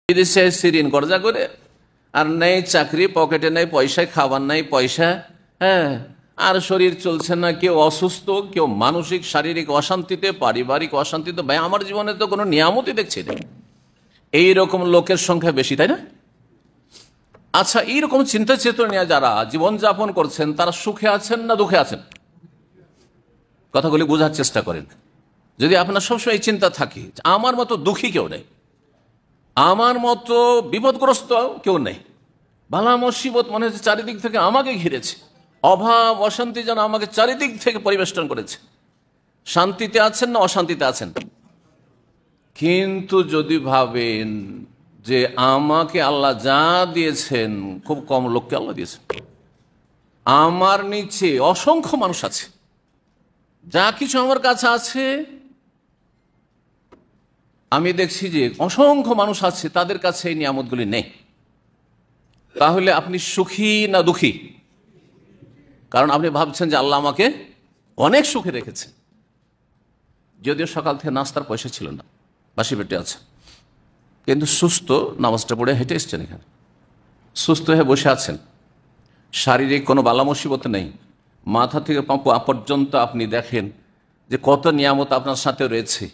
বিদেশে এসে ঋণ কর্জা করে, আর নেই চাকরি, পকেটে নেই পয়সা, খাবার নেই পয়সা, হ্যাঁ, আর শরীর চলছে না, কেউ অসুস্থ, কেউ মানসিক শারীরিক অশান্তিতে, পারিবারিক অশান্তিতে। ভাই আমার জীবনে তো কোনো নিয়ামতই দেখছি না। এইরকম লোকের সংখ্যা বেশি, তাই না? আচ্ছা, এইরকম চিন্তা চেতনা নিয়ে যারা জীবনযাপন করছেন তারা সুখে আছেন না দুঃখে আছেন? কথাগুলি বোঝার চেষ্টা করেন। যদি আপনার সবসময় এই চিন্তা থাকে আমার মতো দুঃখী কেউ নেই, আমার মতো বিপদগ্রস্ত কেউ নেই, বালা মুসিবত মনে হচ্ছে চারিদিক থেকে আমাকে ঘিরেছে, অভাব অশান্তি যেন আমাকে চারিদিক থেকে পরিবেষ্টন করেছে, শান্তিতে আছেন না অশান্তিতে আছেন? কিন্তু যদি ভাবেন যে আমাকে আল্লাহ যা দিয়েছেন, খুব কম লোককে আল্লাহ দিয়েছেন, আমার নিচে অসংখ্য মানুষ আছে, যা কিছু আমার কাছে আছে আমি দেখছি যে অসংখ্য মানুষ আছে তাদের কাছে এই নিয়ামতগুলি নেই, তাহলে আপনি সুখী না দুঃখী? কারণ আপনি ভাবছেন যে আল্লাহ আমাকে অনেক সুখে রেখেছে, যদিও সকাল থেকে নাস্তার পয়সা ছিল না, বাসি পেটে আছে, কিন্তু সুস্থ, নামাজটা পড়ে হেঁটে এসছেন, এখানে সুস্থ হয়ে বসে আছেন, শারীরিক কোনো বালা মুসিবত নেই, মাথা থেকে পা পর্যন্ত আপনি দেখেন যে কত নিয়ামত আপনার সাথে রয়েছে।